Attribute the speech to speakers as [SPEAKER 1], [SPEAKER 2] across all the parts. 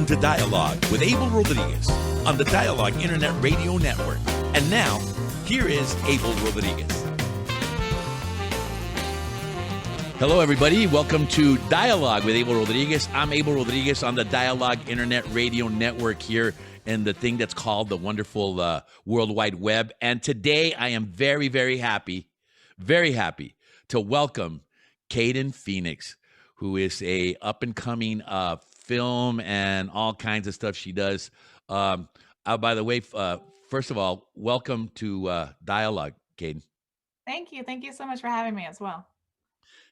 [SPEAKER 1] Welcome to Dialogue with Abel Rodriguez on the Dialogue Internet Radio Network. And now, here is Abel Rodriguez. Hello, everybody. Welcome to Dialogue with Abel Rodriguez. I'm Abel Rodriguez on the Dialogue Internet Radio Network here in the thing that's called the wonderful World Wide Web. And today I am very, very happy to welcome Kayden Phoenix, who is a up-and-coming film and all kinds of stuff she does. By the way, first of all, welcome to Dialogue, Kayden.
[SPEAKER 2] Thank you. Thank you so much for having me as well.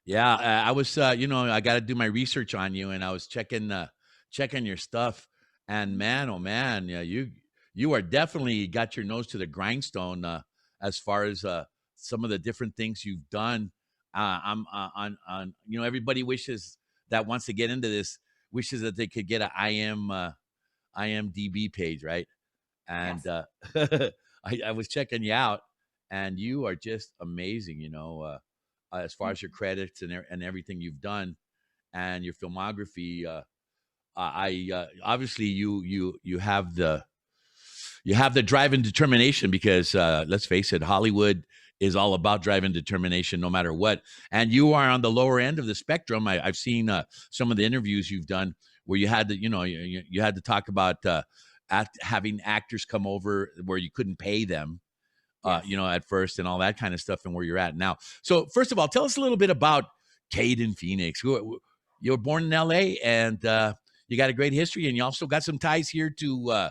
[SPEAKER 1] Yeah, I was, I got to do my research on you, and I was checking your stuff. And man, oh man, yeah, you are definitely got your nose to the grindstone as far as some of the different things you've done. I'm on everybody wishes that wants to get into this wishes that they could get an IMDb page, right? And
[SPEAKER 2] Yes.
[SPEAKER 1] I was checking you out, and you are just amazing, as far as your credits and everything you've done and your filmography. I obviously you have the drive and determination because let's face it, Hollywood is all about drive and determination no matter what. And you are on the lower end of the spectrum. I've seen some of the interviews you've done where you had to, you had to talk about having actors come over where you couldn't pay them,
[SPEAKER 2] Yes.
[SPEAKER 1] At first and all that kind of stuff and where you're at now. So first of all, tell us a little bit about Kayden Phoenix. You were born in LA and you got a great history, and you also got some ties here to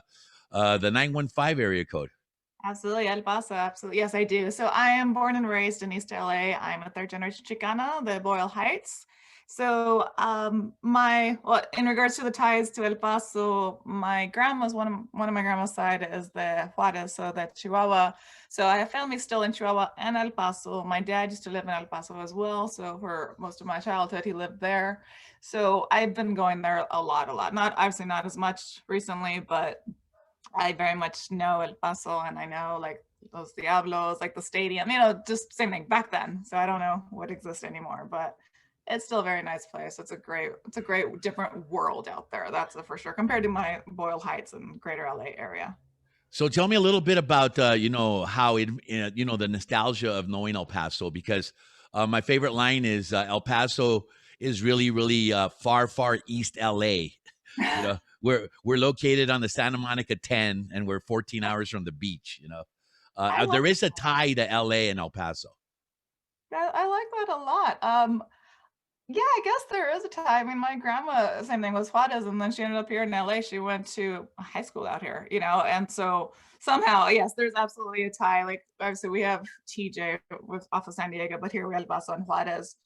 [SPEAKER 1] the 915 area code.
[SPEAKER 2] Absolutely. El Paso. Absolutely. Yes, I do. So I am born and raised in East LA. I'm a third generation Chicana, the Boyle Heights. So in regards to the ties to El Paso, my grandma's one of my grandma's side is the Juarez, so the Chihuahua. So I have family still in Chihuahua and El Paso. My dad used to live in El Paso as well. So for most of my childhood, he lived there. So I've been going there a lot. Not obviously not as much recently, but I very much know El Paso, and I know like those Diablos, like the stadium, just same thing back then. So I don't know what exists anymore, but it's still a very nice place. It's a great different world out there. That's for sure compared to my Boyle Heights and greater LA area.
[SPEAKER 1] So tell me a little bit about, how it, the nostalgia of knowing El Paso, because my favorite line is El Paso is really, really far, far east LA. We're located on the Santa Monica 10 and we're 14 hours from the beach, there is a tie to LA and El Paso.
[SPEAKER 2] I like that a lot. Yeah, I guess there is a tie. I mean, my grandma, same thing, was Juarez, and then she ended up here in LA. She went to high school out here, and so somehow, yes, there's absolutely a tie. Like, obviously, we have TJ off of San Diego, but here we have El Paso and Juarez.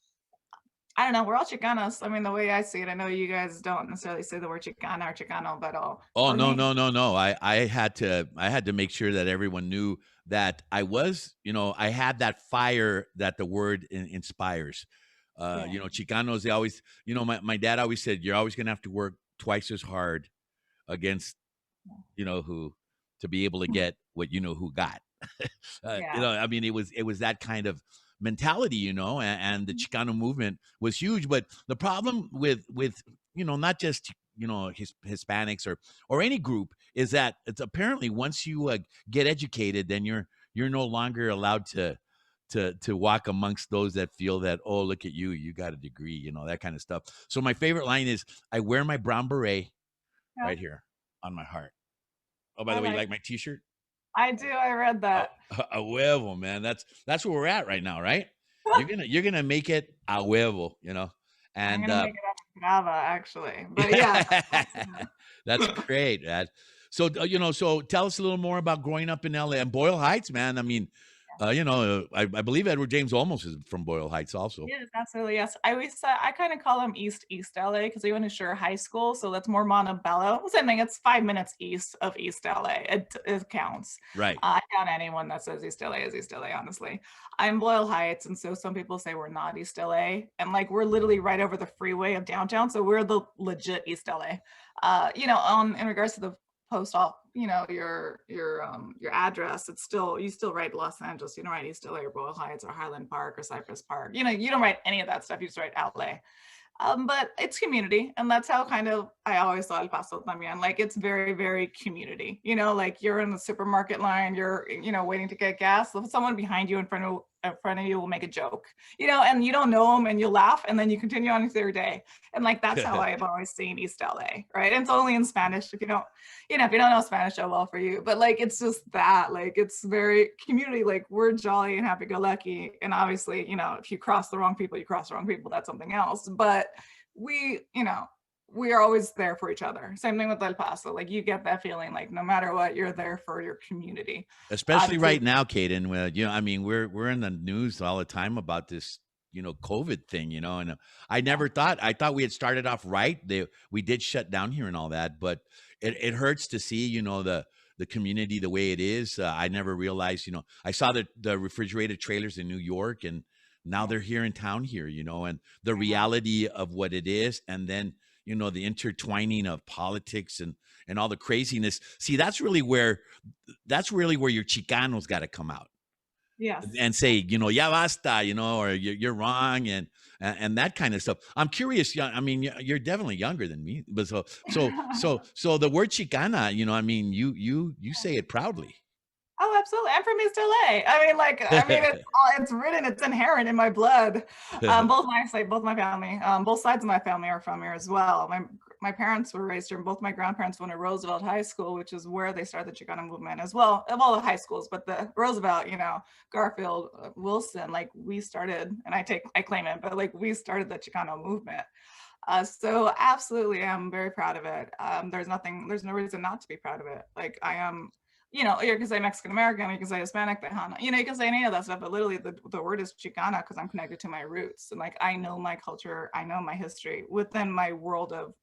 [SPEAKER 2] I don't know. We're all Chicanos. I mean, the way I see it, I know you guys don't necessarily say the word Chicana or Chicano, but
[SPEAKER 1] oh no. I had to make sure that everyone knew that I was, I had that fire that the word inspires. Chicanos, they always, my dad always said, you're always going to have to work twice as hard against, who to be able to get what who got. I mean, it was that kind of mentality, and the Chicana movement was huge. But the problem with not just Hispanics or any group is that it's apparently once you get educated, then you're no longer allowed to walk amongst those that feel that, oh, look at you got a degree, that kind of stuff. So my favorite line is, I wear my brown beret right here on my heart. Oh, by the way, you like my t-shirt?
[SPEAKER 2] I do. I read that.
[SPEAKER 1] A huevo, man. That's where we're at right now, right? You're gonna make it a huevo, and
[SPEAKER 2] I'm gonna make it up in Java, actually. But yeah,
[SPEAKER 1] that's great, man. So so tell us a little more about growing up in LA and Boyle Heights, man. I mean, I believe Edward James Olmos is from Boyle Heights also.
[SPEAKER 2] Yes, absolutely. Yes. I kind of call them East LA because we went to Sure High School. So that's more Montebello. Same thing. It's 5 minutes east of East LA. It counts.
[SPEAKER 1] Right.
[SPEAKER 2] I count anyone that says East LA as East LA, honestly. I'm Boyle Heights. And so some people say we're not East LA. And like, we're literally right over the freeway of downtown. So we're the legit East LA. In regards to the post op, your address, it's still, you still write Los Angeles, you don't write East LA or Boyle Heights or Highland Park or Cypress Park, you don't write any of that stuff, you just write LA. But it's community, and that's how kind of I always saw El Paso también. Like it's very, very community. You know, like you're in the supermarket line, you're waiting to get gas. So someone behind you in front of you will make a joke, and you don't know them, and you laugh, and then you continue on with your day. And like that's how I've always seen East LA, right? And it's only in Spanish. If you don't know Spanish, oh well for you. But like it's just that, like it's very community. Like we're jolly and happy-go-lucky, and obviously, if you cross the wrong people, you cross the wrong people. That's something else. But we, we are always there for each other. Same thing with El Paso. Like you get that feeling, like no matter what, you're there for your community.
[SPEAKER 1] Especially right now, Kayden. I mean, we're in the news all the time about this, COVID thing, and I thought we had started off right. We did shut down here and all that, but it hurts to see, the community the way it is. I never realized, I saw the refrigerated trailers in New York, and now they're here in town here, and the reality of what it is, and then the intertwining of politics and all the craziness. See, that's really where your Chicanos got to come out.
[SPEAKER 2] Yes.
[SPEAKER 1] And say, ya basta, or you're wrong, and that kind of stuff. I'm curious. I mean, you're definitely younger than me, but so the word Chicana, I mean, you say it proudly.
[SPEAKER 2] Oh, absolutely. I'm from East LA. It's written, it's inherent in my blood. Both my family, both sides of my family are from here as well. My parents were raised here, and both my grandparents went to Roosevelt High School, which is where they started the Chicana movement as well, of all the high schools, but the Roosevelt, Garfield, Wilson, like we started, and I claim it, but like we started the Chicana movement. So absolutely, I'm very proud of it. There's no reason not to be proud of it. Like I am, you can say Mexican American, you can say Hispanic, Tejana, you can say any of that stuff, but literally the word is Chicana because I'm connected to my roots. And like, I know my culture, I know my history within my world of,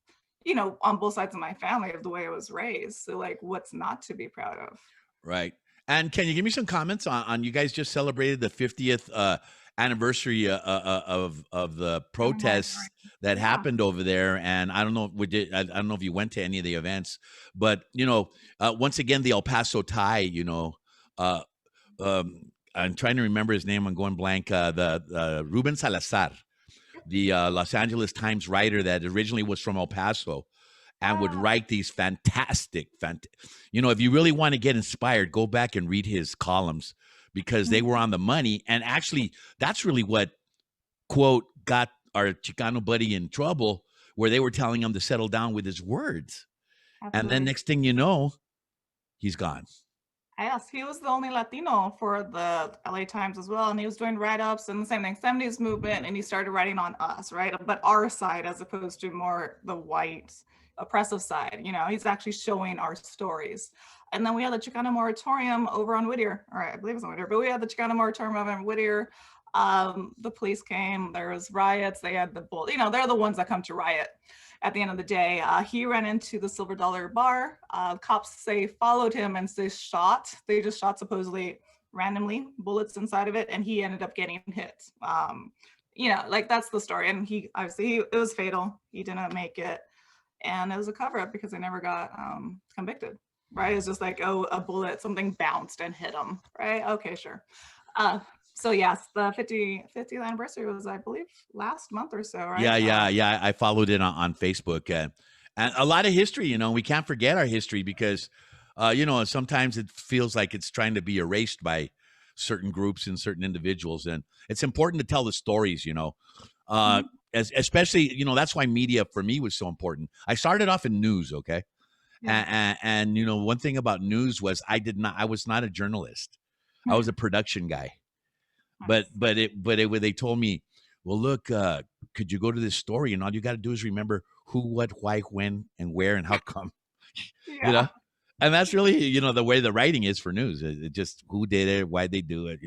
[SPEAKER 2] on both sides of my family of the way I was raised. So like, what's not to be proud of?
[SPEAKER 1] Right. And can you give me some comments on you guys just celebrated the 50th anniversary of the protests that happened over there, and I don't know I don't know if you went to any of the events, but once again the El Paso tie, I'm trying to remember his name. I'm going blank. The Ruben Salazar, the Los Angeles Times writer that originally was from El Paso and would write these fantastic, if you really want to get inspired, go back and read his columns because they were on the money. And actually, that's really what, quote, got our Chicano buddy in trouble, where they were telling him to settle down with his words. Absolutely. And then next thing you know, he's gone.
[SPEAKER 2] Yes, he was the only Latino for the LA Times as well. And he was doing write-ups and the same thing, 70s movement. And he started writing on us, right? But our side, as opposed to more the white oppressive side, he's actually showing our stories. And then we had the Chicana moratorium over on Whittier, or I believe it was on Whittier, but we had the Chicana moratorium over on Whittier. The police came, there was riots, they had the bull, they're the ones that come to riot. At the end of the day, he ran into the Silver Dollar bar. Cops say followed him and they just shot supposedly randomly bullets inside of it, and he ended up getting hit. Like that's the story. And he obviously it was fatal. He didn't make it, and it was a cover up because they never got convicted. Right? It's just like, oh, a bullet, something bounced and hit him. Right? Okay, sure. So yes, the 50th anniversary was, I believe, last month or so, right?
[SPEAKER 1] Yeah. I followed it on Facebook, and a lot of history. We can't forget our history because, sometimes it feels like it's trying to be erased by certain groups and certain individuals, and it's important to tell the stories. Especially, that's why media for me was so important. I started off in news, okay, and one thing about news was I was not a journalist. I was a production guy. But they told me, well, look, could you go to this story, and all you got to do is remember who, what, why, when, and where, and how come. And that's really the way the writing is for news. It just who did it, why they do it,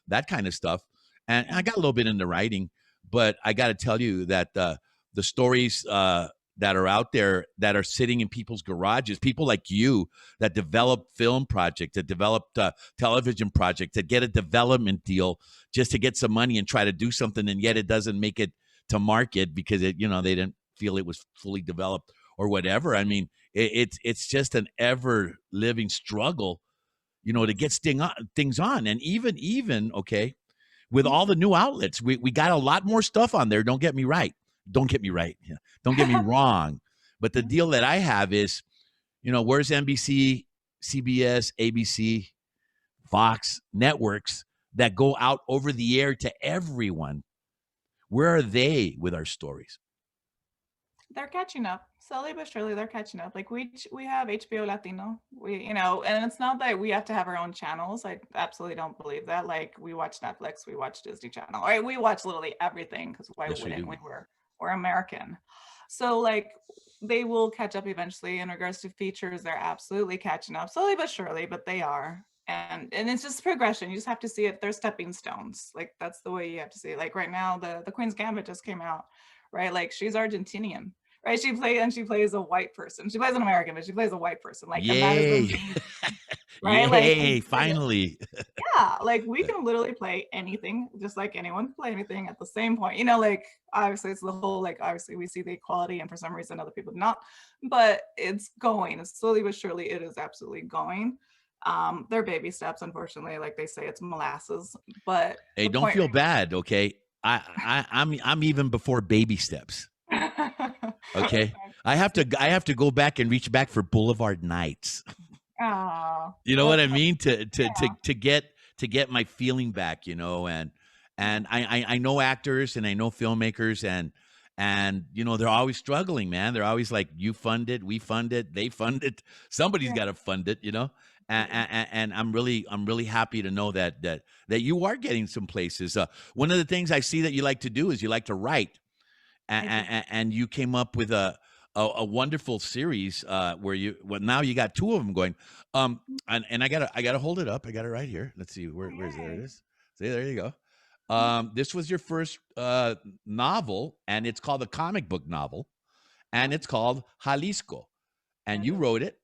[SPEAKER 1] that kind of stuff. And I got a little bit into writing, but I got to tell you that the stories that are out there that are sitting in people's garages, people like you that develop film projects, that developed television projects, that get a development deal just to get some money and try to do something, and yet it doesn't make it to market because they didn't feel it was fully developed or whatever. I mean, it's just an ever living struggle, to get things on. And even okay, with all the new outlets, we got a lot more stuff on there. Don't get me right. don't get me right. Don't get me wrong. But the deal that I have is, where's NBC, CBS, ABC, Fox networks that go out over the air to everyone? Where are they with our stories?
[SPEAKER 2] They're catching up slowly but surely. They're catching up. Like we have HBO Latino. And it's not that we have to have our own channels. I absolutely don't believe that. Like we watch Netflix, we watch Disney Channel, right? We watch literally everything because why
[SPEAKER 1] Yes, we
[SPEAKER 2] wouldn't
[SPEAKER 1] do.
[SPEAKER 2] we? We're American. So like they will catch up eventually. In regards to features, they're absolutely catching up slowly but surely, but they are. And it's just progression. You just have to see it. They're stepping stones. Like that's the way you have to see it. Like right now, the Queen's Gambit just came out, right? Like she's Argentinian, right? She plays a white person. She plays an American, but she plays a white person. Like, and that is
[SPEAKER 1] Yay.
[SPEAKER 2] amazing, right? Like,
[SPEAKER 1] Yay, finally.
[SPEAKER 2] yeah, like we can literally play anything, just like anyone can play anything at the same point. Like obviously it's the whole, like obviously we see the equality and for some reason other people do not, but it's going. It's slowly but surely it is absolutely going. They're baby steps, unfortunately. Like they say, it's molasses, but
[SPEAKER 1] Hey, don't feel bad, okay? I'm even before baby steps. Okay. I have to go back and reach back for Boulevard Nights. You know what I mean? To get my feeling back, and I know actors and I know filmmakers and they're always struggling, man. They're always like, you fund it, we fund it, they fund it. Somebody's got to fund it, And I'm really happy to know that you are getting some places. One of the things I see that you like to do is you like to write, and you came up with a wonderful series where now you got two of them going. And I gotta hold it up. I got it right here. Let's see where is there it is. See, there you go. This was your first novel, and it's called a comic book novel, and it's called Jalisco, and you wrote it.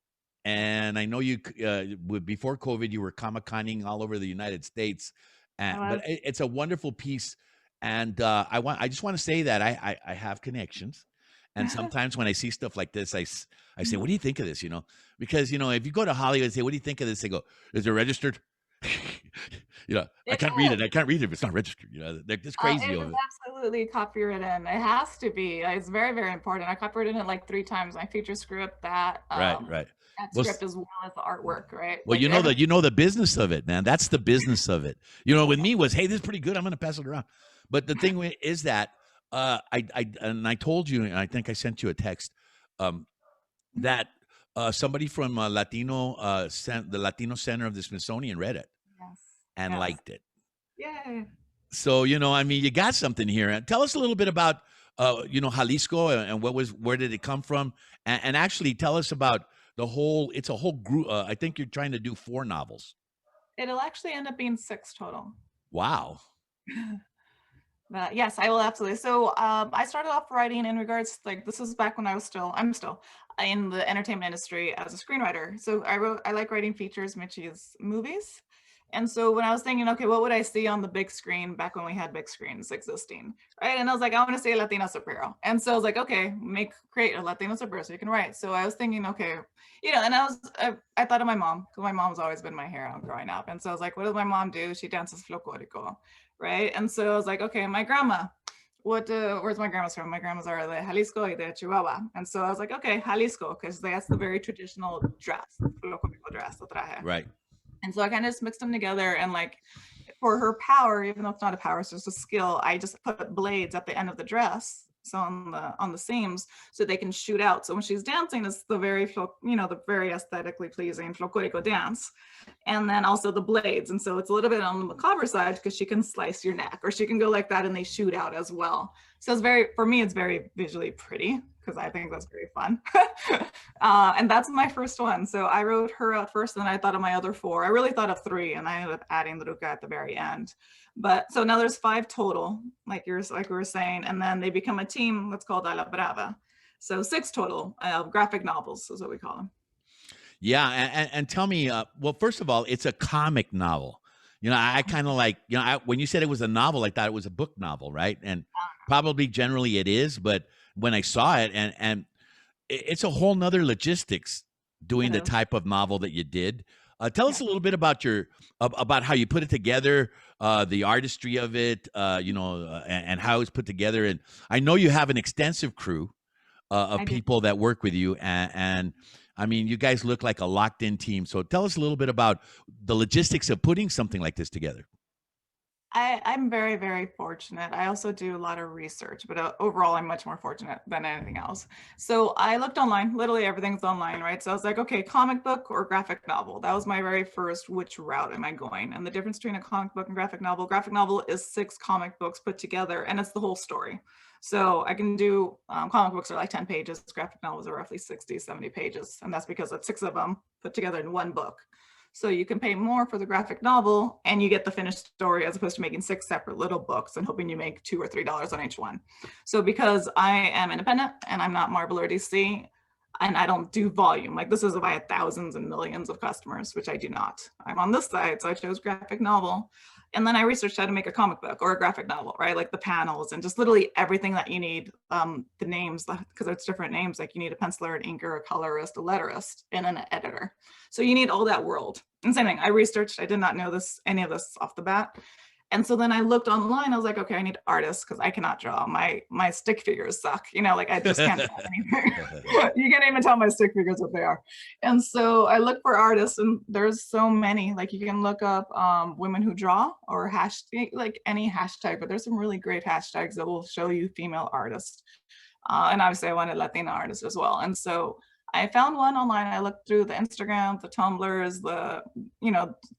[SPEAKER 1] And I know you before COVID, you were Comic-Conning all over the United States, but it's a wonderful piece. And I just want to say that I have connections, and sometimes when I see stuff like this, I say, "What do you think of this?" Because if you go to Hollywood and say, "What do you think of this?" They go, "Is it registered?" I can't read it. I can't read it if it's not registered. They're just crazy
[SPEAKER 2] It
[SPEAKER 1] over
[SPEAKER 2] is
[SPEAKER 1] it.
[SPEAKER 2] absolutely copywritten. It has to be. It's very, very important. I copywritten it like 3 times. My feature script, that
[SPEAKER 1] Right.
[SPEAKER 2] that
[SPEAKER 1] Well,
[SPEAKER 2] script as well as the artwork, right?
[SPEAKER 1] well,
[SPEAKER 2] Like
[SPEAKER 1] the business of it, man. That's the business of it. With me was, hey, this is pretty good. I'm going to pass it around. But the thing is that I told you, and I think I sent you a text, that somebody from the Latino Center of the Smithsonian read it and liked it.
[SPEAKER 2] Yay.
[SPEAKER 1] So you got something here. And tell us a little bit about Jalisco and where did it come from, and actually tell us about it's a whole group. I think you're trying to do 4 novels.
[SPEAKER 2] It'll actually end up being 6 total.
[SPEAKER 1] Wow.
[SPEAKER 2] But yes, I will absolutely. So I started off writing in regards, like this is back when I'm still in the entertainment industry as a screenwriter. So I like writing features, which is movies. And so when I was thinking, okay, what would I see on the big screen back when we had big screens existing, right? And I was like, I want to see a Latina superhero. And so I was like, okay, create a Latino superhero so you can write. So I was thinking, okay, and I thought of my mom, because my mom's always been my hero growing up. And so I was like, what does my mom do? She dances folklorico, right? And so I was like, okay, my grandma, where's my grandma's from? My grandma's are the Jalisco y de Chihuahua. And so I was like, okay, Jalisco, because that's the very traditional dress, folklorico dress, the traje.
[SPEAKER 1] Right.
[SPEAKER 2] And so I kind of just mixed them together, and like for her power, even though it's not a power, it's just a skill, I just put blades at the end of the dress, so on the seams, so they can shoot out. So when she's dancing, it's the very aesthetically pleasing folklorico dance, and then also the blades. And so it's a little bit on the macabre side because she can slice your neck, or she can go like that and they shoot out as well. So for me, it's very visually pretty, because I think that's very fun. And that's my first one. So I wrote her out first, and then I thought of my other 4. I really thought of 3, and I ended up adding the Ruka at the very end. But so now there's 5 total, like we were saying, and then they become a team that's called A La Brava. So 6 total graphic novels is what we call them.
[SPEAKER 1] Yeah, and tell me, well, first of all, it's a comic novel. I kind of like, when you said it was a novel, I thought it was a book novel, right? And probably generally it is, but when I saw it, and it's a whole nother logistics doing the type of novel that you did. Tell
[SPEAKER 2] Yeah,
[SPEAKER 1] us a little bit about about how you put it together, the artistry of it, and how it's put together. And I know you have an extensive crew of
[SPEAKER 2] I do.
[SPEAKER 1] people that work with you, and I mean, you guys look like a locked-in team. So tell us a little bit about the logistics of putting something like this together.
[SPEAKER 2] I'm very, very fortunate. I also do a lot of research, but overall, I'm much more fortunate than anything else. So I looked online, literally everything's online, right? So I was like, okay, comic book or graphic novel. That was my very first, which route am I going? And the difference between a comic book and graphic novel is 6 comic books put together, and it's the whole story. So I can do comic books are like 10 pages, graphic novels are roughly 60, 70 pages. And that's because it's 6 of them put together in one book. So you can pay more for the graphic novel and you get the finished story as opposed to making 6 separate little books and hoping you make $2 or $3 on each one. So because I am independent and I'm not Marvel or DC, and I don't do volume, like this is if I had thousands and millions of customers, which I do not. I'm on this side, so I chose graphic novel. And then I researched how to make a comic book or a graphic novel, right? Like the panels and just literally everything that you need. The names, because it's different names, like you need a penciler, an inker, a colorist, a letterist, and an editor. So you need all that world. And same thing, I researched, I did not know any of this off the bat. And so then I looked online, I was like, okay, I need artists because I cannot draw. My stick figures suck. Like I just can't draw anything. You can't even tell my stick figures what they are. And so I looked for artists and there's so many, like you can look up women who draw or hashtag, like any hashtag, but there's some really great hashtags that will show you female artists. And obviously I wanted Latina artists as well. And so I found one online. I looked through the Instagrams, the Tumblrs,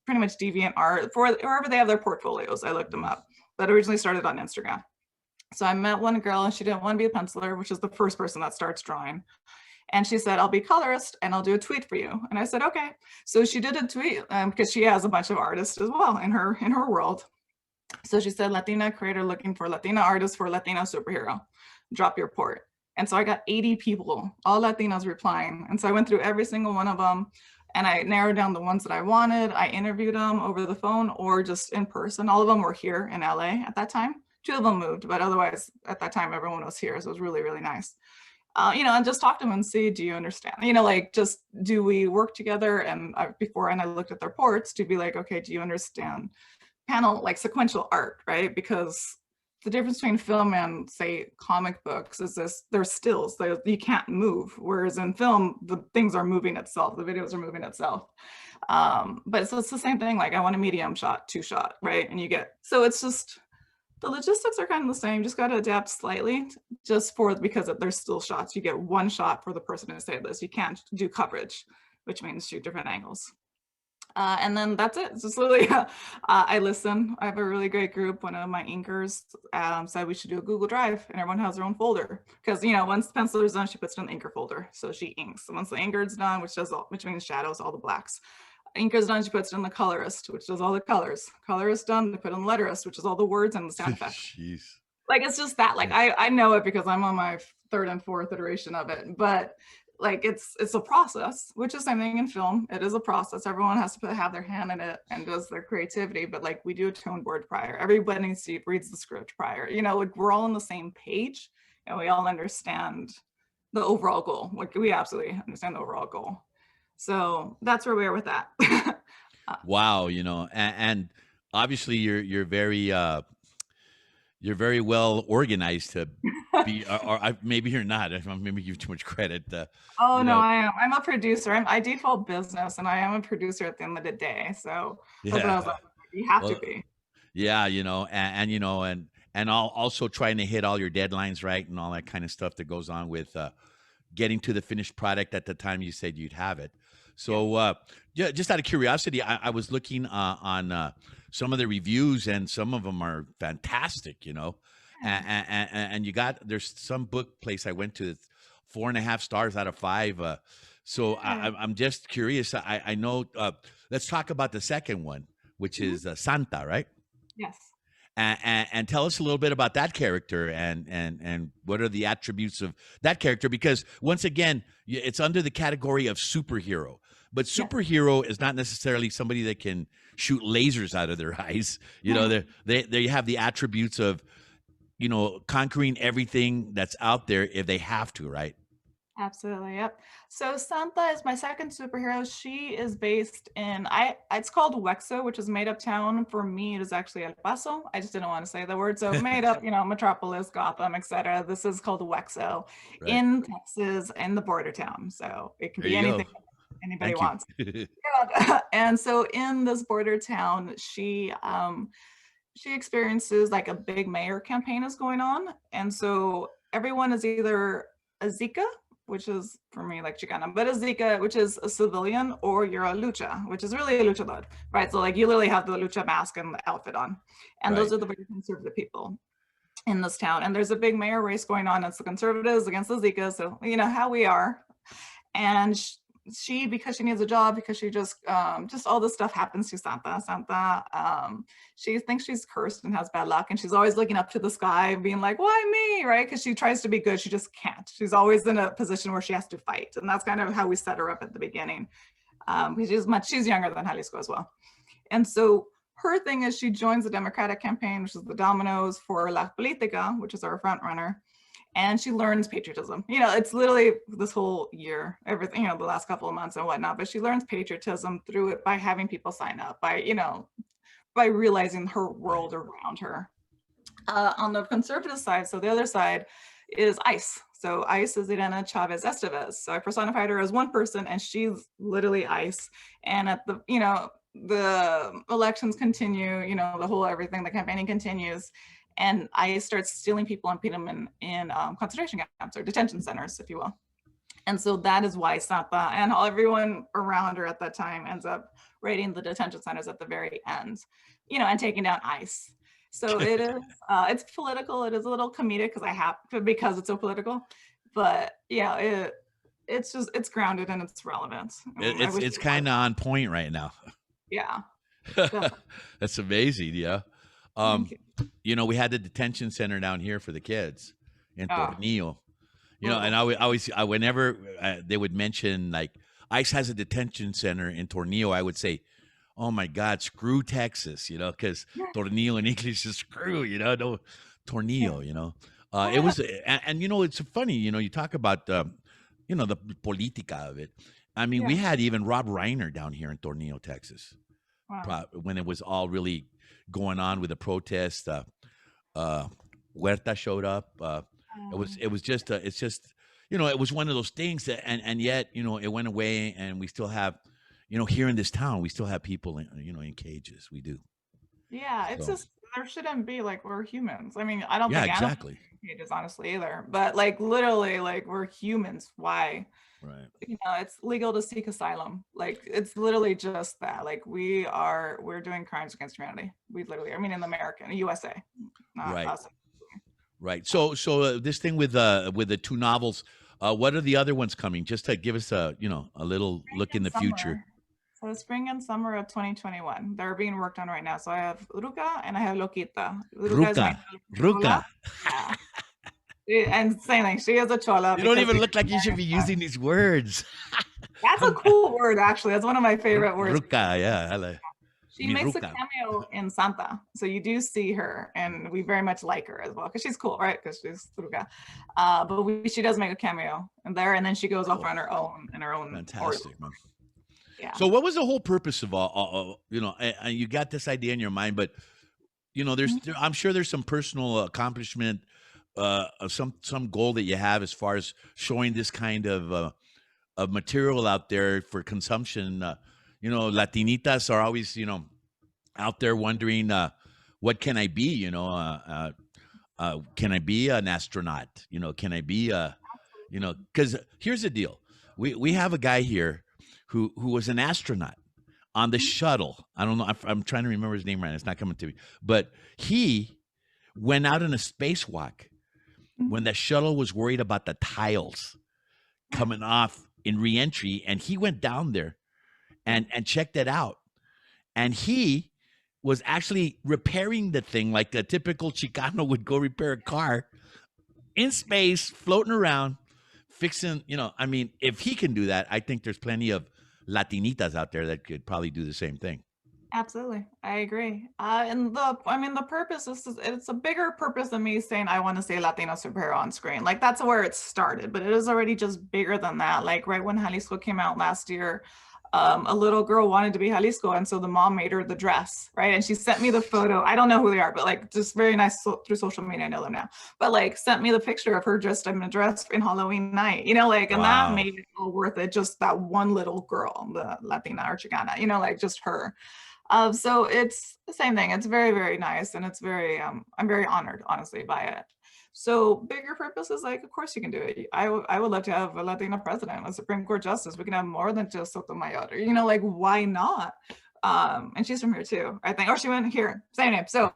[SPEAKER 2] pretty much deviant art for wherever they have their portfolios. I looked them up, but originally started on Instagram. So I met one girl and she didn't want to be a penciler, which is the first person that starts drawing. And she said, I'll be colorist and I'll do a tweet for you. And I said, okay. So she did a tweet because she has a bunch of artists as well in her world. So she said, Latina creator looking for Latina artist for Latina superhero. Drop your port. And so I got 80 people, all Latinos replying. And so I went through every single one of them and I narrowed down the ones that I wanted. I interviewed them over the phone or just in person. All of them were here in LA at that time. 2 of them moved, but otherwise at that time, everyone was here. So it was really, really nice. And just talk to them and see, do you understand? Like just, do we work together? And before, and I looked at their ports to be like, okay, do you understand panel, like sequential art, right? Because the difference between film and say comic books is they're stills, you can't move. Whereas in film, the things are moving itself, the videos are moving itself. But so it's the same thing, like I want a medium shot, 2 shot, right? And so it's just, the logistics are kind of the same, just got to adapt slightly because there's still shots. You get 1 shot for the person to say this. You can't do coverage, which means shoot different angles. And then that's it. It's just literally, I listen. I have a really great group. One of my inkers said we should do a Google Drive and everyone has their own folder. Because, once the pencil is done, she puts it in the inker folder. So she inks. And once the inker is done, which means shadows, all the blacks. Inker is done, she puts it in the colorist, which does all the colors. Colorist done, they put in the letterist, which is all the words and the sound effects.
[SPEAKER 1] Jeez.
[SPEAKER 2] Like, it's just that, like, I know it because I'm on my 3rd and 4th iteration of it. But like it's a process, which is the same thing in film. It is a process. Everyone has to have their hand in it and does their creativity, but like we do a tone board prior. Everybody reads the script prior. Like we're all on the same page and we all understand the overall goal. Like we absolutely understand the overall goal. So that's where we are with that.
[SPEAKER 1] Wow, and obviously you're very well organized to be, or maybe you're not. I'm maybe give you too much credit.
[SPEAKER 2] Oh no, I am. I'm a producer. I default business, and I am a producer at the end of the day. So that's what I was like. You have to be.
[SPEAKER 1] Yeah, and also trying to hit all your deadlines right and all that kind of stuff that goes on with getting to the finished product at the time you said you'd have it. So just out of curiosity, I was looking on some of the reviews and some of them are fantastic, and there's some book place I went to that's 4.5 stars out of 5. So I'm just curious. I know, let's talk about the second one, which is Santa, right?
[SPEAKER 2] Yes.
[SPEAKER 1] And tell us a little bit about that character and what are the attributes of that character? Because once again, it's under the category of superhero, but superhero is not necessarily somebody that can shoot lasers out of their eyes. They have the attributes of, conquering everything that's out there if they have to, right?
[SPEAKER 2] Absolutely, yep. So Santa is my second superhero. She is based in it's called Wexo, which is made up town. For me, it is actually El Paso. I just didn't want to say the word. So made up, metropolis, Gotham, etc. This is called Wexo
[SPEAKER 1] Right.
[SPEAKER 2] in Texas, in the border town. So it can
[SPEAKER 1] There
[SPEAKER 2] be
[SPEAKER 1] you go.
[SPEAKER 2] anything anybody
[SPEAKER 1] Thank you.
[SPEAKER 2] wants. Yeah. And so in this border town, she experiences like a big mayor campaign is going on. And so everyone is either a Zika, which is for me like Chicana, but a Zika, which is a civilian, or you're a lucha, which is really a luchador, right? So like you literally have the lucha mask and the outfit on. And those
[SPEAKER 1] Right.
[SPEAKER 2] are the very conservative people in this town. And there's a big mayor race going on. It's the conservatives against the Zika. So you know how we are. And she, because she needs a job, because she just all this stuff happens to Santa. She thinks she's cursed and has bad luck, and she's always looking up to the sky being like, why me, right? Because she tries to be good, she just can't. She's always in a position where she has to fight, and that's kind of how we set her up at the beginning. She's younger than Jalisco as well. And so her thing is she joins the Democratic campaign, which is the Dominoes for La Politica, which is our front runner, and she learns patriotism. It's literally this whole year, everything, the last couple of months and whatnot, but she learns patriotism through it by having people sign up, by realizing her
[SPEAKER 1] Right.
[SPEAKER 2] world around her. On the conservative side, so the other side is ICE. So ICE is Irena Chavez Estevez. So I personified her as one person, and she's literally ICE. And at the elections continue, the whole everything, the campaigning continues, and ICE starts stealing people and putting them in concentration camps or detention centers, if you will. And so that is why Santa and everyone around her at that time ends up raiding the detention centers at the very end, and taking down ICE. So it is, it's political. It is a little comedic because it's so political, but yeah, it's grounded and it's relevant. I wish
[SPEAKER 1] It's kind of on point right now.
[SPEAKER 2] yeah, definitely.
[SPEAKER 1] That's amazing. Yeah.
[SPEAKER 2] Thank
[SPEAKER 1] Um,
[SPEAKER 2] you.
[SPEAKER 1] we had the detention center down here for the kids in
[SPEAKER 2] Oh,
[SPEAKER 1] Tornillo. And
[SPEAKER 2] brutal.
[SPEAKER 1] whenever they would mention like ICE has a detention center in Tornillo, I would say, "Oh my God, screw Texas," because
[SPEAKER 2] Yeah,
[SPEAKER 1] Tornillo in English is screw, no
[SPEAKER 2] yeah.
[SPEAKER 1] Tornillo, It was, and it's funny, you talk about, the politica of it. I mean, we
[SPEAKER 2] Yeah.
[SPEAKER 1] had even Rob Reiner down here in Tornillo, Texas,
[SPEAKER 2] Wow.
[SPEAKER 1] when it was all really going on with the protest. Uh, Huerta showed up. It was just it's just it was one of those things that and yet it went away, and we still have here in this town we still have people in cages. We do.
[SPEAKER 2] Yeah, it's
[SPEAKER 1] So
[SPEAKER 2] just there shouldn't be, like, we're humans. I mean, I don't
[SPEAKER 1] yeah,
[SPEAKER 2] think animals
[SPEAKER 1] exactly.
[SPEAKER 2] should be in cages, honestly, either. But like literally, like, we're humans. Why?
[SPEAKER 1] Right.
[SPEAKER 2] It's legal to seek asylum. Like it's literally just that. Like we're doing crimes against humanity. We literally, I mean, in America, in USA, not
[SPEAKER 1] Right.
[SPEAKER 2] us.
[SPEAKER 1] Right. So this thing with the two novels, what are the other ones coming? Just to give us a little
[SPEAKER 2] Spring
[SPEAKER 1] look in
[SPEAKER 2] and
[SPEAKER 1] the future.
[SPEAKER 2] summer. So spring and summer of 2021. They're being worked on right now. So I have Ruka and I have Loquita. Ruka is
[SPEAKER 1] Ruka.
[SPEAKER 2] my
[SPEAKER 1] Ruka.
[SPEAKER 2] chola. Yeah. And same thing. She is a chola
[SPEAKER 1] You don't
[SPEAKER 2] because
[SPEAKER 1] even
[SPEAKER 2] we
[SPEAKER 1] look like you should be using these words.
[SPEAKER 2] that's a cool word, actually. That's one of my favorite words.
[SPEAKER 1] Ruka, yeah. I like
[SPEAKER 2] She
[SPEAKER 1] mi
[SPEAKER 2] makes a
[SPEAKER 1] ruka.
[SPEAKER 2] cameo in Santa, so you do see her, and we very much like her as well because she's cool, right? Because she's Truga. But she does make a cameo in there, and then she goes off
[SPEAKER 1] Cool.
[SPEAKER 2] on her own in her own origin.
[SPEAKER 1] Fantastic, man.
[SPEAKER 2] Yeah.
[SPEAKER 1] So, what was the whole purpose of all? And you got this idea in your mind, but I'm sure there's some personal accomplishment, some goal that you have as far as showing this kind of material out there for consumption. Latinitas are always out there wondering, what can I be? Can I be an astronaut? Can I be a because here's the deal. We have a guy here who was an astronaut on the shuttle. I don't know. I'm trying to remember his name right now. It's not coming to me. But he went out on a spacewalk when the shuttle was worried about the tiles coming off in reentry, and he went down there and checked it out. And he was actually repairing the thing like a typical Chicano would go repair a car in space, floating around, fixing, I mean, if he can do that, I think there's plenty of Latinitas out there that could probably do the same thing.
[SPEAKER 2] Absolutely. I agree. And I mean, the purpose is, it's a bigger purpose than me saying, I want to see a Latino superhero on screen. Like, that's where it started, but it is already just bigger than that. Like, right when Jalisco came out last year, a little girl wanted to be Jalisco. And so the mom made her the dress, right? And she sent me the photo. I don't know who they are, but like, just very nice through social media. I know them now, but like, sent me the picture of her dressed in a dress in Halloween night, you know, like, and that
[SPEAKER 1] Wow.
[SPEAKER 2] made it all worth it. Just that one little girl, the Latina or Chicana, you know, like just her. So it's the same thing. It's very, very nice. And it's very, I'm very honored, honestly, by it. So bigger purpose is like, of course you can do it. I would love to have a Latina president, a Supreme Court justice. We can have more than just Sotomayor, you know, like, why not? And she's from here too, I think, or she went here, same name. So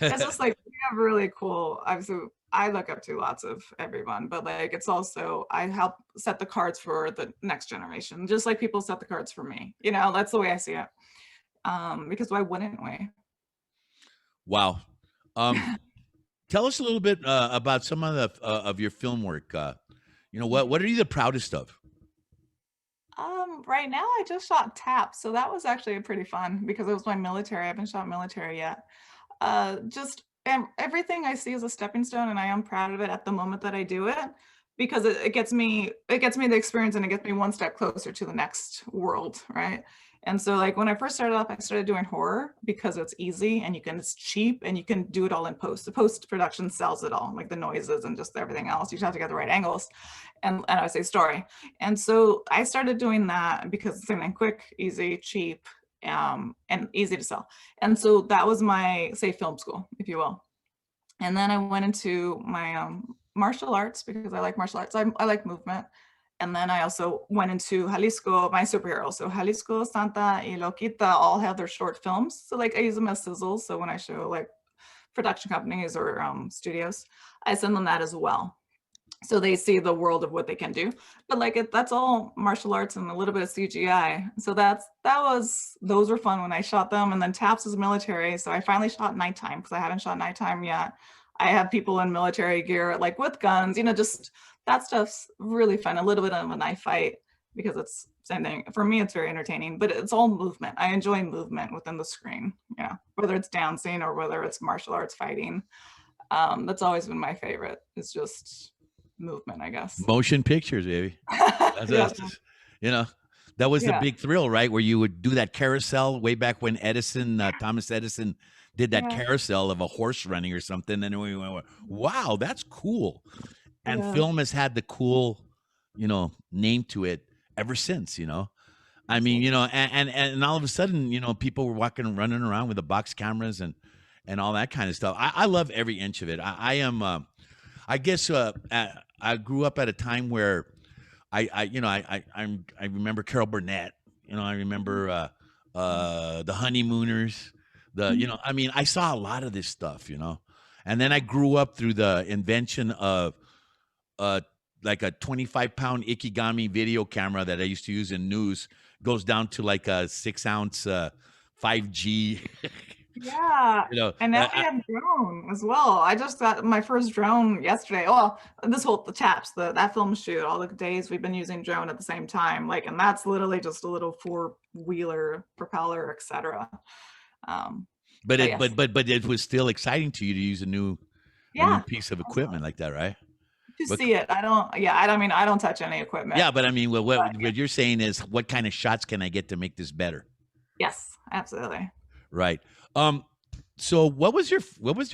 [SPEAKER 2] it's just like, we have really cool, obviously, I look up to lots of everyone, but like, it's also, I help set the cards for the next generation, just like people set the cards for me, you know, that's the way I see it. Because why wouldn't we?
[SPEAKER 1] Wow. Tell us a little bit about some of your film work. You know, what are you the proudest of?
[SPEAKER 2] Right now I just shot Tap, so that was actually pretty fun because it was my military. I haven't shot military yet. Just and everything I see is a stepping stone, and I am proud of it at the moment that I do it because it gets me the experience and it gets me one step closer to the next world, right? And so like when I first started off, I started doing horror because it's easy and it's cheap and you can do it all in post. The post production sells it all, like the noises and just everything else. You just have to get the right angles and I would say story. And so I started doing that because it's something quick, easy, cheap, and easy to sell. And so that was my, say, film school, if you will. And then I went into my martial arts because I like martial arts. I like movement. And then I also went into Jalisco, my superheroes. So Jalisco, Santa, y Loquita all have their short films. So like I use them as sizzles. So when I show like production companies or studios, I send them that as well. So they see the world of what they can do. But like that's all martial arts and a little bit of CGI. So those were fun when I shot them. And then Taps is military. So I finally shot nighttime because I haven't shot nighttime yet. I have people in military gear, like with guns, you know, just that stuff's really fun. A little bit of a knife fight because it's same thing. For me, it's very entertaining, but it's all movement. I enjoy movement within the screen, yeah, whether it's dancing or whether it's martial arts fighting. That's always been my favorite. It's just movement, I guess.
[SPEAKER 1] Motion pictures, baby.
[SPEAKER 2] Yeah,
[SPEAKER 1] You know, that was the
[SPEAKER 2] yeah,
[SPEAKER 1] big thrill, right? Where you would do that carousel way back when Thomas Edison did that
[SPEAKER 2] yeah,
[SPEAKER 1] carousel of a horse running or something. And we went, wow, that's cool. And
[SPEAKER 2] yeah.
[SPEAKER 1] film has had the cool, name to it ever since, I mean,
[SPEAKER 2] Absolutely.
[SPEAKER 1] and all of a sudden, people were running around with the box cameras and all that kind of stuff. I love every inch of it. I am, I guess, I grew up at a time where I remember Carol Burnett. I remember the Honeymooners.
[SPEAKER 2] Mhm.
[SPEAKER 1] I mean, I saw a lot of this stuff. And then I grew up through the invention of uh like a 25-pound Ikigami video camera that I used to use in news goes down to like a 6-ounce 5G.
[SPEAKER 2] Yeah,
[SPEAKER 1] you know,
[SPEAKER 2] and now we
[SPEAKER 1] I,
[SPEAKER 2] have drone as well. I just got my first drone yesterday. Well, the Taps, that film shoot, all the days we've been using drone at the same time. Like, and that's literally just a little four-wheeler propeller, etc. Um,
[SPEAKER 1] but
[SPEAKER 2] but
[SPEAKER 1] it
[SPEAKER 2] yes,
[SPEAKER 1] but it was still exciting to you to use a new
[SPEAKER 2] yeah,
[SPEAKER 1] piece of
[SPEAKER 2] also,
[SPEAKER 1] equipment like that, right?
[SPEAKER 2] to
[SPEAKER 1] But
[SPEAKER 2] see it. I don't. Yeah, I don't mean I don't touch any equipment.
[SPEAKER 1] yeah, but I mean,
[SPEAKER 2] But
[SPEAKER 1] what you're saying is, what kind of shots can I get to make this better?
[SPEAKER 2] yes, absolutely.
[SPEAKER 1] Right. Um. So, what was your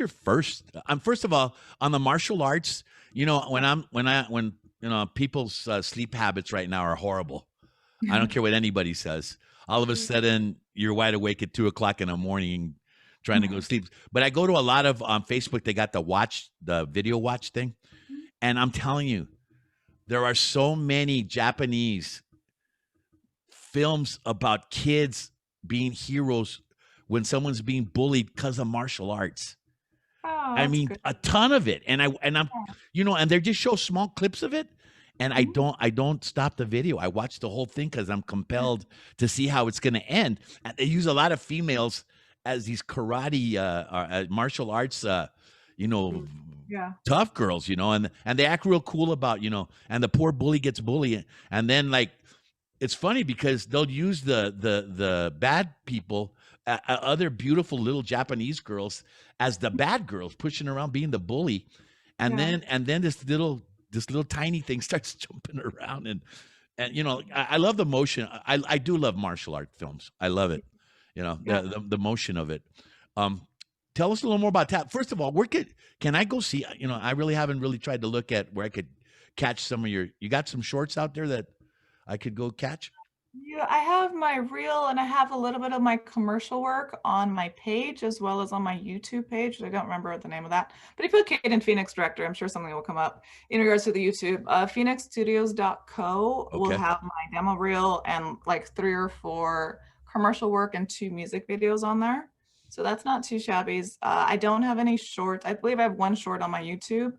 [SPEAKER 1] first? First of all, on the martial arts, when people's sleep habits right now are horrible. I don't care what anybody says. All of a sudden, you're wide awake at 2 o'clock in the morning, trying to go to sleep. But I go to a lot of on Facebook. They got the video watch thing, and I'm telling you, there are so many Japanese films about kids being heroes when someone's being bullied because of martial arts.
[SPEAKER 2] Oh,
[SPEAKER 1] I
[SPEAKER 2] that's
[SPEAKER 1] mean,
[SPEAKER 2] good.
[SPEAKER 1] a ton of it, and I'm,
[SPEAKER 2] Yeah.
[SPEAKER 1] and they just show small clips of it, and I
[SPEAKER 2] Mhm.
[SPEAKER 1] don't stop the video. I watch the whole thing because I'm compelled to see how it's going to end. And they use a lot of females as these karate, martial arts, you know,
[SPEAKER 2] Yeah.
[SPEAKER 1] tough girls, and they act real cool about, and the poor bully gets bullied, and then like it's funny because they'll use the bad people other beautiful little Japanese girls as the bad girls pushing around being the bully, and
[SPEAKER 2] Yeah.
[SPEAKER 1] then this little tiny thing starts jumping around, and I love the motion. I do love martial art films. I love it.
[SPEAKER 2] Yeah.
[SPEAKER 1] The motion of it. Um, Tell us a little more about that. First of all, where can I go see? I really haven't really tried to look at where I could catch some of you got some shorts out there that I could go catch?
[SPEAKER 2] Yeah, I have my reel and I have a little bit of my commercial work on my page as well as on my YouTube page. I don't remember the name of that. But if you put Kayden Phoenix director, I'm sure something will come up in regards to the YouTube. PhoenixStudios.co will
[SPEAKER 1] Okay.
[SPEAKER 2] have my demo reel and like 3 or 4 commercial work and 2 music videos on there. So that's not too shabby. I don't have any shorts. I believe I have 1 short on my YouTube,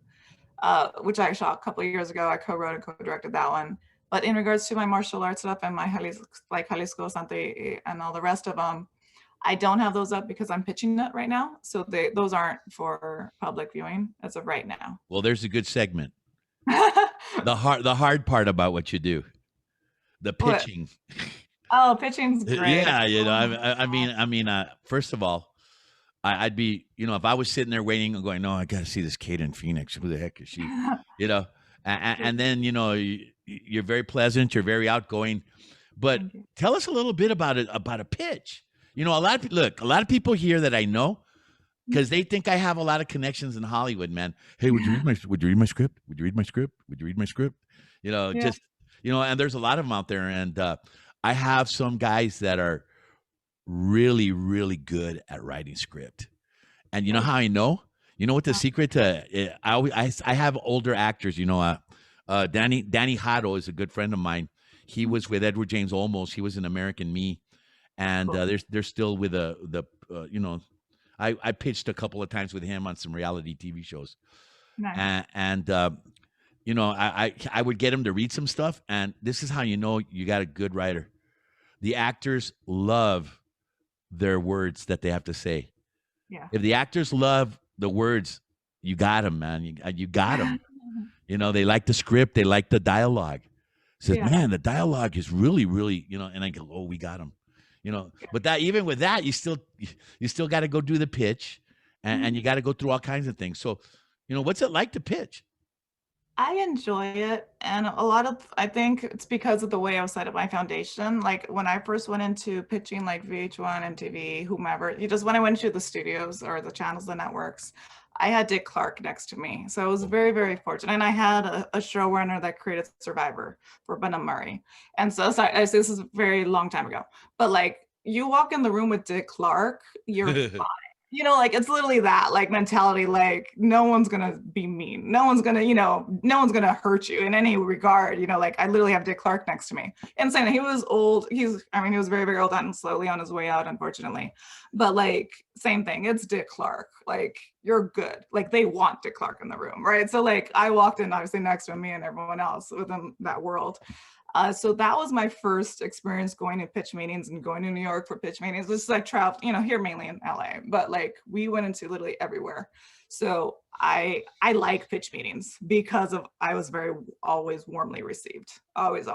[SPEAKER 2] which I shot a couple of years ago. I co-wrote and co-directed that one. But in regards to my martial arts stuff and my Jalisco, Sante, and all the rest of them, I don't have those up because I'm pitching it right now. So those aren't for public viewing as of right now.
[SPEAKER 1] Well, there's a good segment. The hard part about what you do, the
[SPEAKER 2] What?
[SPEAKER 1] pitching.
[SPEAKER 2] Oh, pitching's great.
[SPEAKER 1] Yeah, first of all, I'd be, if I was sitting there waiting and going, no, I got to see this Kayden Phoenix. Who the heck is she? And then, you're very pleasant. You're very outgoing. But
[SPEAKER 2] Thank you.
[SPEAKER 1] tell us a little bit about a pitch. A lot of people here that I know, because they think I have a lot of connections in Hollywood, man. Hey, would you read my script? Would you read my script? Would you read my script?
[SPEAKER 2] Yeah.
[SPEAKER 1] And there's a lot of them out there. And I have some guys that are really, really good at writing script. And you know how I know? You know what the secret to? I have older actors. Danny Hado is a good friend of mine. He was with Edward James Olmos. He was in American Me, and they're still with I pitched a couple of times with him on some reality TV shows,
[SPEAKER 2] Nice.
[SPEAKER 1] I would get him to read some stuff, and this is how you got a good writer. The actors love their words that they have to say.
[SPEAKER 2] Yeah.
[SPEAKER 1] If the actors love the words, you got them, man. You got them. They like the script. They like the dialogue. Says, man, the dialogue is really, really, and I go, oh, we got them. But that even with that, you still got to go do the pitch, and you got to go through all kinds of things. So, what's it like to pitch?
[SPEAKER 2] I enjoy it. And I think it's because of the way I set up my foundation. Like when I first went into pitching like VH1, MTV, whomever, when I went to the studios or the channels, the networks, I had Dick Clark next to me. So I was very, very fortunate. And I had a showrunner that created Survivor for Benham Murray. And so this is a very long time ago. But like you walk in the room with Dick Clark, you're fine. It's literally that like mentality, like no one's gonna be mean. No one's gonna hurt you in any regard. Like I literally have Dick Clark next to me. And saying he was old. He was very, very old and slowly on his way out, unfortunately. But like same thing, it's Dick Clark. Like you're good. Like they want Dick Clark in the room, right? So like I walked in obviously next to me and everyone else within that world. So that was my first experience going to pitch meetings and going to New York for pitch meetings. This is I traveled, here mainly in LA, but like we went into literally everywhere. So I like pitch meetings because I was always warmly received, always.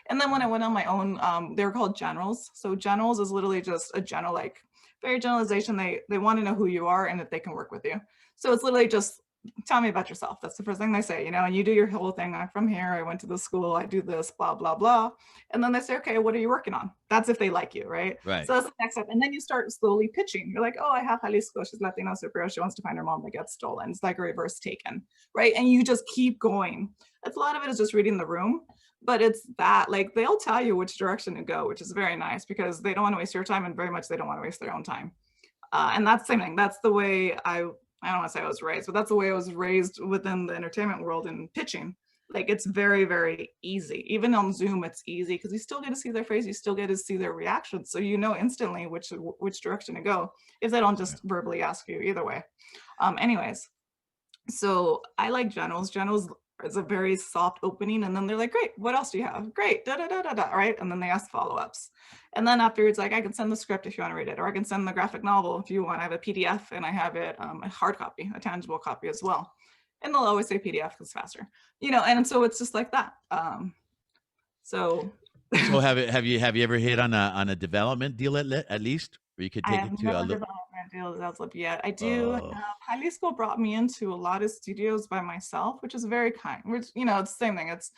[SPEAKER 2] And then when I went on my own, they were called generals. So generals is literally just a general, like very generalization. They want to know who you are and if they can work with you. So it's literally just tell me about yourself. That's the first thing they say, and you do your whole thing. I'm from here. I went to the school. I do this, blah, blah, blah. And then they say, okay, what are you working on? That's if they like you, right?
[SPEAKER 1] Right.
[SPEAKER 2] So that's the next step. And then you start slowly pitching. You're like, oh, I have Jalisco. She's Latino superhero. She wants to find her mom that gets stolen. It's like a reverse Taken, right? And you just keep going. That's a lot of it is just reading the room. But it's that, like, they'll tell you which direction to go, which is very nice because they don't want to waste your time and very much they don't want to waste their own time. And that's the same thing. That's the way I don't want to say I was raised, but that's the way I was raised within the entertainment world and pitching. Like it's very, very easy. Even on Zoom, it's easy because you still get to see their face, you still get to see their reactions. So instantly which direction to go if they don't just verbally ask you either way. Anyways, so I like generals. Generals is a very soft opening, and then they're like, great, what else do you have? Great, da da da da da, right? And then they ask follow-ups. And then afterwards, like I can send the script if you want to read it, or I can send the graphic novel if you want. I have a PDF and I have it a hard copy, a tangible copy as well. And they'll always say PDF because it's faster, and so it's just like that. So
[SPEAKER 1] have you ever hit on a development deal at least? Or you could
[SPEAKER 2] I
[SPEAKER 1] take
[SPEAKER 2] have
[SPEAKER 1] it to a
[SPEAKER 2] no
[SPEAKER 1] little.
[SPEAKER 2] development deals as of yet. I do have
[SPEAKER 1] Oh,
[SPEAKER 2] Jalisco brought me into a lot of studios by myself, which is very kind. Which, it's the same thing. It's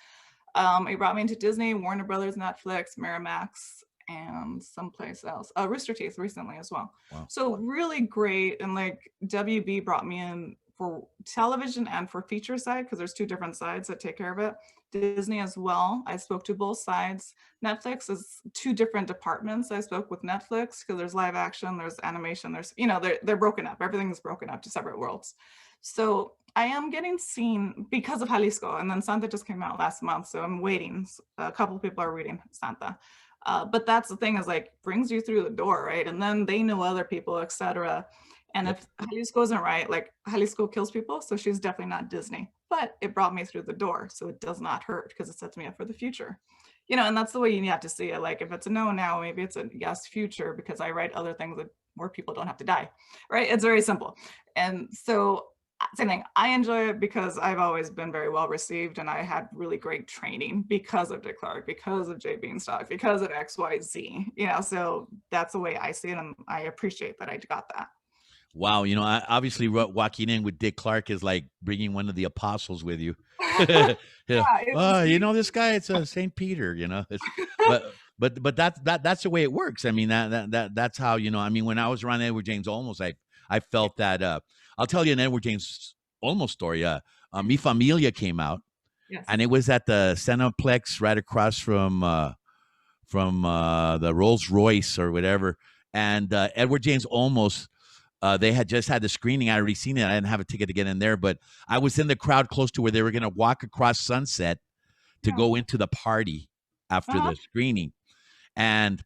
[SPEAKER 2] it brought me into Disney, Warner Brothers, Netflix, Miramax, and someplace else. Rooster Teeth recently as well.
[SPEAKER 1] wow.
[SPEAKER 2] So really great. And like WB brought me in for television and for feature side because there's two different sides that take care of it. Disney as well. I spoke to both sides. Netflix is two different departments. I spoke with Netflix because there's live action, there's animation, there's they're broken up. Everything's broken up to separate worlds. So I am getting seen because of Jalisco, and then Santa just came out last month, so I'm waiting. A couple of people are reading Santa, but that's the thing is like brings you through the door, right? And then they know other people, etc. And
[SPEAKER 1] Yep.
[SPEAKER 2] if Jalisco isn't right, like Jalisco kills people, so she's definitely not Disney. But it brought me through the door, so it does not hurt because it sets me up for the future. And that's the way you have to see it. Like if it's a no now, maybe it's a yes future because I write other things that where people don't have to die, right? It's very simple. And so same thing. I enjoy it because I've always been very well received and I had really great training because of Dick Clark, because of Jay Beanstalk, because of XYZ, so that's the way I see it. And I appreciate that I got that.
[SPEAKER 1] Wow, obviously walking in with Dick Clark is like bringing one of the apostles with you. Yeah.
[SPEAKER 2] Yeah, it was
[SPEAKER 1] This guy, it's Saint Peter. But that's the way it works. I mean that's how I mean when I was around Edward James Olmos, I felt that. I'll tell you an Edward James Olmos story. Mi Familia came out,
[SPEAKER 2] yes.
[SPEAKER 1] and it was at the Cineplex right across from the Rolls Royce or whatever, and Edward James Olmos. They had just had the screening. I already seen it. I didn't have a ticket to get in there, but I was in the crowd close to where they were going to walk across Sunset to go into the party after the screening. And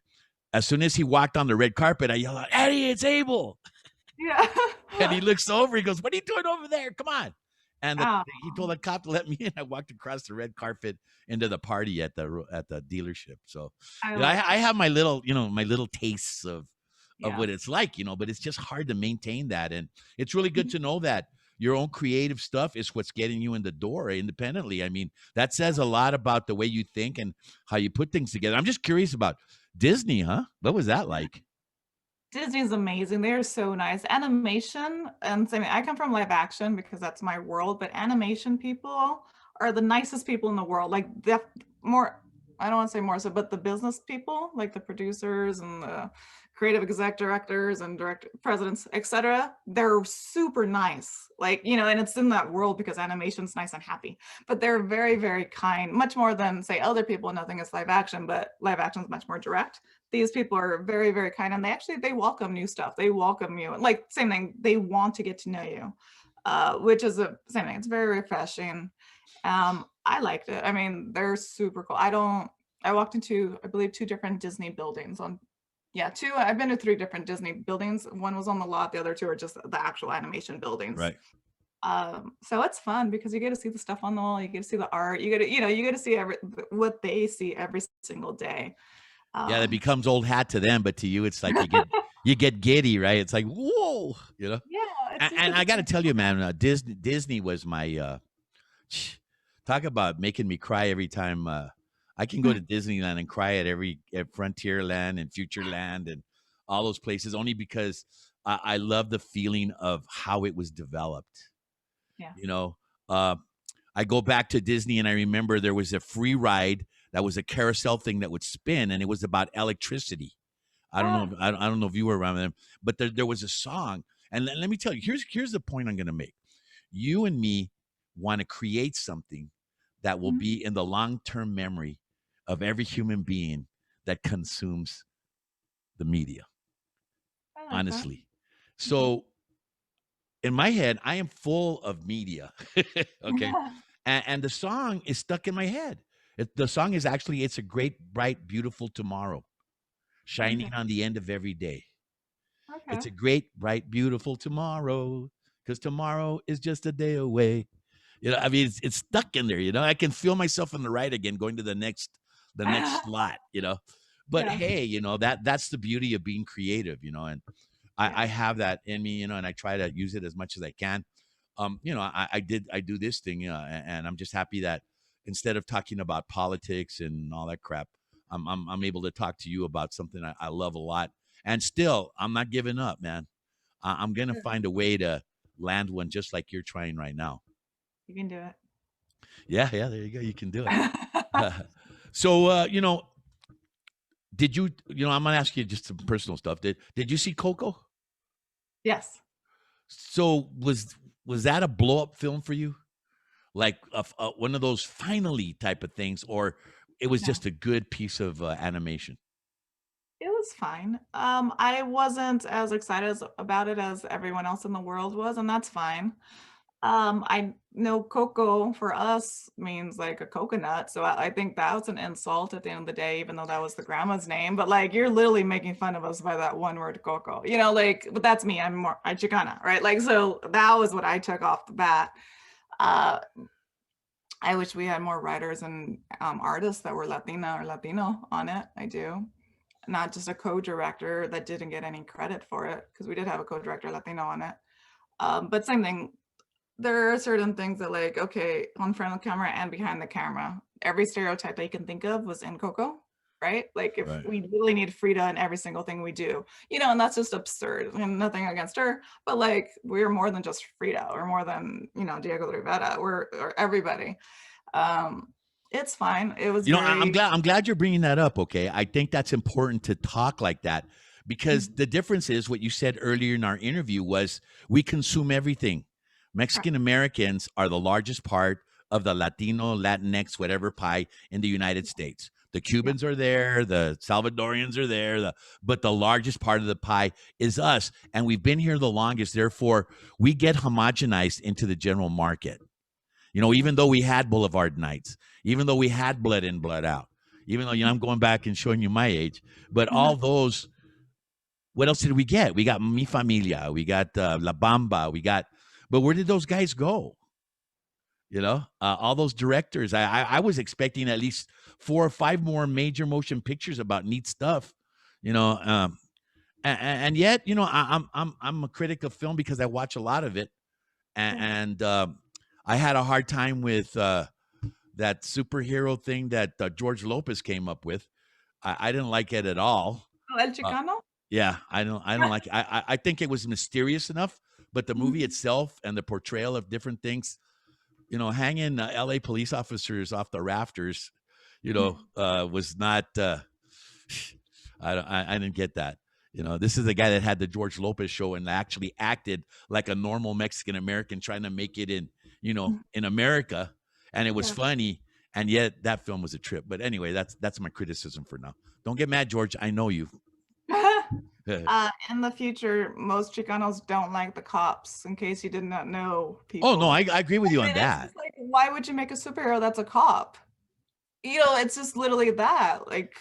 [SPEAKER 1] as soon as he walked on the red carpet, I yelled out, "Eddie, it's Abel."
[SPEAKER 2] Yeah.
[SPEAKER 1] And he looks over. He goes, "What are you doing over there? Come on." And he told the cop to let me in. I walked across the red carpet into the party at the dealership. So I have my little, my little tastes of what it's like, but it's just hard to maintain that. And it's really good to know that your own creative stuff is what's getting you in the door independently. I mean, that says a lot about the way you think and how you put things together. I'm just curious about Disney, huh? What was that like?
[SPEAKER 2] Disney's amazing. They're so nice. Animation, and I come from live action because that's my world, but animation people are the nicest people in the world. Like more, I don't want to say more so, but the business people, like the producers and the creative exec directors and direct presidents, etc. They're super nice. Like, and it's in that world because animation's nice and happy, but they're very, very kind, much more than say other people. Nothing is live action, but live action is much more direct. These people are very, very kind, and they welcome new stuff. They welcome you. Like same thing, they want to get to know you, which is the same thing. It's very refreshing. I liked it. I mean, they're super cool. I walked into, I believe, two different Disney buildings two. I've been to three different Disney buildings. One was on the lot. The other two are just the actual animation buildings.
[SPEAKER 1] Right.
[SPEAKER 2] So it's fun because you get to see the stuff on the wall. You get to see the art. You get to see what they see every single day.
[SPEAKER 1] Yeah, that becomes old hat to them, but to you, it's like you get giddy, right? It's like whoa,
[SPEAKER 2] Yeah.
[SPEAKER 1] And I got to tell you, man, Disney was my talk about making me cry every time. I can go to Disneyland and cry at Frontierland and Futureland and all those places only because I love the feeling of how it was developed.
[SPEAKER 2] Yeah.
[SPEAKER 1] I go back to Disney and I remember there was a free ride that was a carousel thing that would spin, and it was about electricity. I don't know. I don't know if you were around them, but there was a song. And let me tell you, here's the point I'm going to make. You and me want to create something that will be in the long-term memory of every human being that consumes the media. Honestly. So in my head, I am full of media. Okay. And the song is stuck in my head. The song is actually, it's a great, bright, beautiful tomorrow shining on the end of every day. It's a great, bright, beautiful tomorrow because tomorrow is just a day away. I mean, it's stuck in there. I can feel myself on the right again, going to the next slot. But hey, that's the beauty of being creative. And I have that in me. And I try to use it as much as I can. I do this thing, and I'm just happy that instead of talking about politics and all that crap, I'm able to talk to you about something I love a lot. And still, I'm not giving up, man. I'm gonna find a way to land one just like you're trying right now.
[SPEAKER 2] You can do it.
[SPEAKER 1] Yeah, yeah, there you go. You can do it. So, did you? I'm gonna ask you just some personal stuff. Did you see Coco?
[SPEAKER 2] Yes.
[SPEAKER 1] So was that a blow up film for you? Like one of those finally type of things, or it was
[SPEAKER 2] No,
[SPEAKER 1] just a good piece of animation?
[SPEAKER 2] it was fine. I wasn't as excited about it as everyone else in the world was, and that's fine. I know Coco for us means like a coconut, so I think that was an insult at the end of the day, even though that was the grandma's name. But like, you're literally making fun of us by that one word, Coco. Like, but that's me. I'm Chicana, right? Like, so that was what I took off the bat. Uh, I wish we had more writers and artists that were Latina or Latino on it. I do. Not just a co-director that didn't get any credit for it, because we did have a co-director Latino on it. But same thing, there are certain things that like, okay, on front of the camera and behind the camera, every stereotype that you can think of was in Coco, right? Like if
[SPEAKER 1] Right.
[SPEAKER 2] we really need Frida in every single thing we do, and that's just absurd, and nothing against her, but like, we're more than just Frida. We're more than, Diego Rivera. Or everybody. Um, it's fine. It was
[SPEAKER 1] I'm
[SPEAKER 2] very,
[SPEAKER 1] glad you're bringing that up. Okay, I think that's important to talk like that because
[SPEAKER 2] Mhm.
[SPEAKER 1] the difference is what you said earlier in our interview was we consume everything. Mexican Americans are the largest part of the Latino, Latinx, whatever pie in the United States. The
[SPEAKER 2] Yeah.
[SPEAKER 1] Cubans are there, the Salvadorians are there, but the largest part of the pie is us, and we've been here the longest. Therefore, we get homogenized into the general market. Even though we had Boulevard Nights, even though we had Blood In, Blood Out, even though, I'm going back and showing you my age, but all those, what else did we get? We got Mi Familia, we got La Bamba, but where did those guys go? All those directors. I was expecting at least 4 or 5 more major motion pictures about neat stuff, and yet, I'm a critic of film because I watch a lot of it,
[SPEAKER 2] Yeah.
[SPEAKER 1] and I had a hard time with that superhero thing that George Lopez came up with. I didn't like it at all.
[SPEAKER 2] Oh, El
[SPEAKER 1] Uh,
[SPEAKER 2] Chicano.
[SPEAKER 1] yeah, I don't like it. I think it was mysterious enough, but the movie
[SPEAKER 2] Mhm.
[SPEAKER 1] itself and the portrayal of different things, hanging LA police officers off the rafters, was not I didn't get that. This is the guy that had the George Lopez show and actually acted like a normal Mexican American trying to make it in America, and it was
[SPEAKER 2] Yeah.
[SPEAKER 1] funny. And yet that film was a trip. But anyway, that's my criticism for now. Don't get mad, George. I know you.
[SPEAKER 2] In the future, most Chicanos don't like the cops, in case you did not know,
[SPEAKER 1] Oh no,
[SPEAKER 2] people.
[SPEAKER 1] I agree with you on
[SPEAKER 2] And it's
[SPEAKER 1] that.
[SPEAKER 2] just like, why would you make a superhero that's a cop? It's just literally that. Like,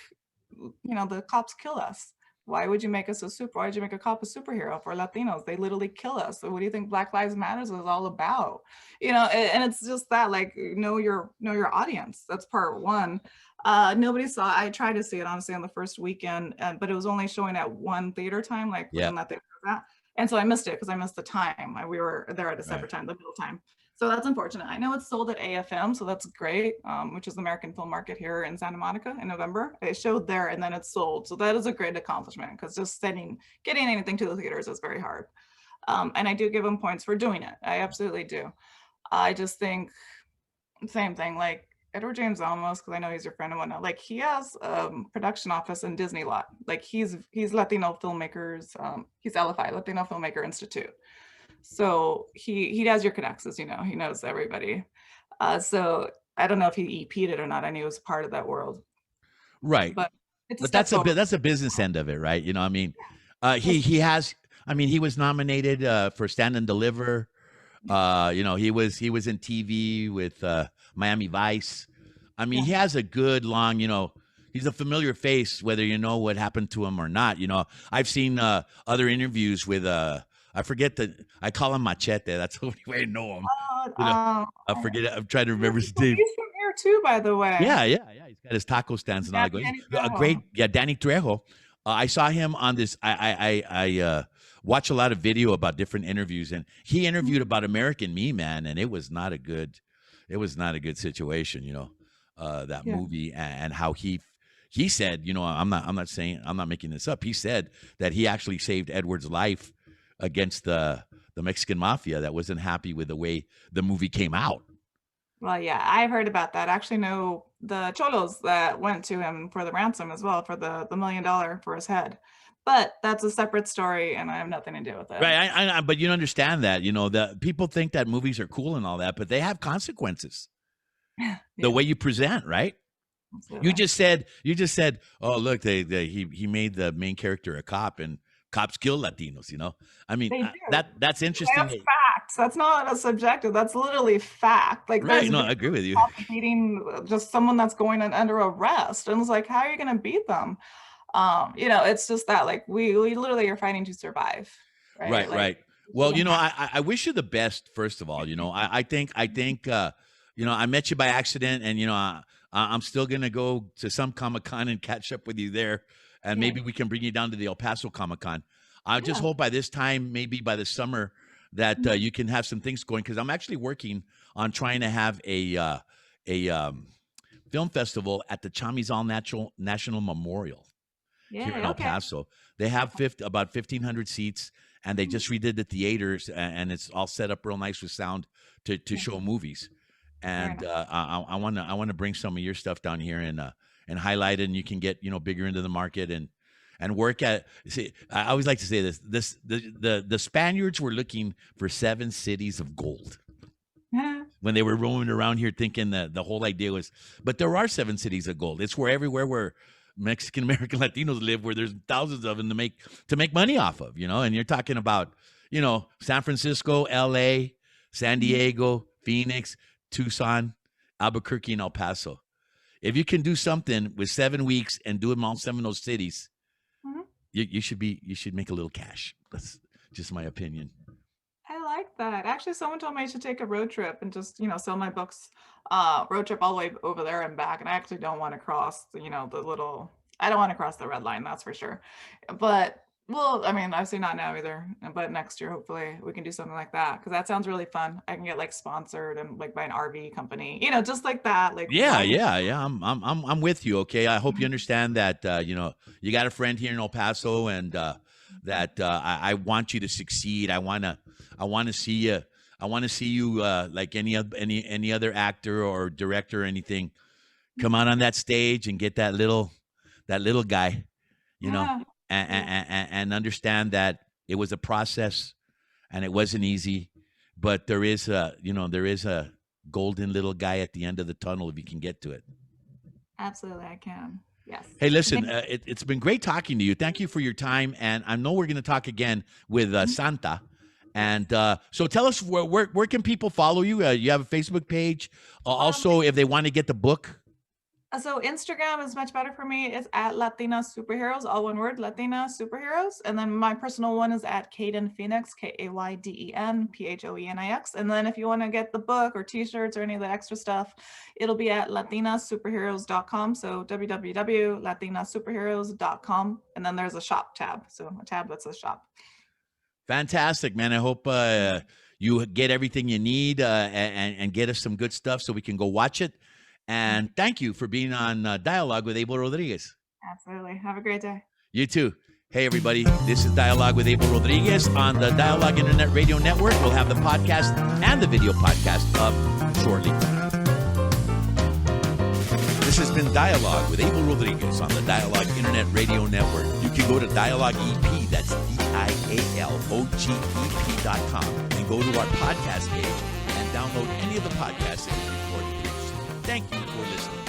[SPEAKER 2] the cops kill us. Why would you make us a super? Why would you make a cop a superhero for Latinos? They literally kill us. So what do you think Black Lives Matters is all about? And it's just that, like, know your audience. That's part one. Nobody saw. I tried to see it honestly on the first weekend, but it was only showing at one theater time, like
[SPEAKER 1] Yeah.
[SPEAKER 2] within that theater I was at. And so I missed it because I missed the time. We were there at a
[SPEAKER 1] Right.
[SPEAKER 2] separate time, the middle time. So that's unfortunate. I know it's sold at AFM, so that's great, which is the American Film Market here in Santa Monica in November. It showed there and then it's sold. So that is a great accomplishment because just getting anything to the theaters is very hard. And I do give them points for doing it. I absolutely do. I just think same thing, like Edward James Olmos, because I know he's your friend and whatnot. Like, he has production office in Disney Lot. Like, he's Latino filmmakers. He's LFI, Latino Filmmaker Institute. So he has your connections, he knows everybody. So I don't know if he EP'd it or not. I knew he was part of that world,
[SPEAKER 1] Right.
[SPEAKER 2] but it's a
[SPEAKER 1] But
[SPEAKER 2] step forward.
[SPEAKER 1] that's a business end of it, right? I mean,
[SPEAKER 2] Yes.
[SPEAKER 1] he has. I mean, he was nominated for Stand and Deliver. He was in TV with Miami Vice. I mean,
[SPEAKER 2] Yeah.
[SPEAKER 1] he has a good long. He's a familiar face, whether you know what happened to him or not. I've seen other interviews with I forget I call him Machete. That's the only way I know him. You know, I forget. I'm trying to remember
[SPEAKER 2] He's
[SPEAKER 1] his name.
[SPEAKER 2] from here too, by the way.
[SPEAKER 1] Yeah, yeah, yeah. He's got his taco stands and all
[SPEAKER 2] Yeah,
[SPEAKER 1] that. Going.
[SPEAKER 2] Danny
[SPEAKER 1] A
[SPEAKER 2] Trejo.
[SPEAKER 1] great, yeah, Danny Trejo. I saw him on this. I watch a lot of video about different interviews, and he interviewed about American Me, man, and it was not a good situation. That
[SPEAKER 2] Yeah.
[SPEAKER 1] movie and how he said, I'm not making this up. He said that he actually saved Edward's life against the Mexican mafia that wasn't happy with the way the movie came out.
[SPEAKER 2] Well, yeah, I've heard about that. I actually know the cholos that went to him for the ransom as well, for the $1 million for his head. But that's a separate story, and I have nothing to do with it.
[SPEAKER 1] Right. But you understand that, the people think that movies are cool and all that, but they have consequences.
[SPEAKER 2] Yeah.
[SPEAKER 1] The way you present, right?
[SPEAKER 2] Absolutely.
[SPEAKER 1] You just said, oh, look, he made the main character a cop, and cops kill Latinos, I mean, that's interesting.
[SPEAKER 2] That's facts. That's not a subjective. That's literally fact. Like,
[SPEAKER 1] right. No, I agree with you.
[SPEAKER 2] Beating just someone that's going under arrest. And it's like, how are you going to beat them? It's just that, like, we literally are fighting to survive. Right.
[SPEAKER 1] Right. Well, I wish you the best, first of all. I think I met you by accident, and I'm still gonna go to some Comic-Con and catch up with you there, and maybe we can bring you down to the El Paso Comic-Con. I just hope by this time, maybe by the summer, that you can have some things going, because I'm actually working on trying to have a film festival at the Chamizal National Memorial here in El Paso. They have about 1,500 seats, and they just redid the theaters, and it's all set up real nice with sound to show movies. And I want to bring some of your stuff down here and highlight it, and you can get bigger into the market and work at. See, I always like to say this: the Spaniards were looking for 7 cities of gold when they were roaming around here, thinking that the whole idea was. But there are 7 cities of gold. It's everywhere where Mexican American Latinos live, where there's thousands of them to make money off of. And you're talking about San Francisco, L.A., San Diego, Phoenix, Tucson, Albuquerque, and El Paso. If you can do something with 7 weeks and do them all 7 of those cities, you should make a little cash. That's just my opinion.
[SPEAKER 2] I like that. Actually, someone told me I should take a road trip and just, sell my books, road trip all the way over there and back. And I actually don't want to cross, I don't want to cross the red line, that's for sure. But, well, I mean, obviously not now either, but next year, hopefully we can do something like that. Because that sounds really fun. I can get like sponsored and like by an RV company, just like that. Like,
[SPEAKER 1] yeah. I'm with you. Okay. I hope you understand that, you got a friend here in El Paso, and that I want you to succeed. I want to see you. I want to see you like any other actor or director or anything. Come out on that stage and get that little guy, and understand that it was a process and it wasn't easy, but there is a golden little guy at the end of the tunnel if you can get to it.
[SPEAKER 2] Absolutely, I can. Yes.
[SPEAKER 1] Hey, listen, it's been great talking to you. Thank you for your time. And I know we're going to talk again with Santa. And so tell us, where can people follow you? You have a Facebook page. Also, if they want to get the book.
[SPEAKER 2] So Instagram is much better for me. It's at Latina Superheroes, all one word, Latina Superheroes. And then my personal one is at Kayden Phoenix, Kayden Phoenix. And then if you want to get the book or t-shirts or any of the extra stuff, it'll be at latinasuperheroes.com. So www.latinasuperheroes.com. And then there's a shop tab. So a tab that's a shop.
[SPEAKER 1] Fantastic, man. I hope you get everything you need and get us some good stuff so we can go watch it. And thank you for being on Dialogue with Abel Rodriguez.
[SPEAKER 2] Absolutely. Have a great day.
[SPEAKER 1] You too. Hey, everybody. This is Dialogue with Abel Rodriguez on the Dialogue Internet Radio Network. We'll have the podcast and the video podcast up shortly. This has been Dialogue with Abel Rodriguez on the Dialogue Internet Radio Network. You can go to Dialogue EP, that's DIALOGEP.com, and go to our podcast page and download any of the podcasts that we record. Thank you for listening.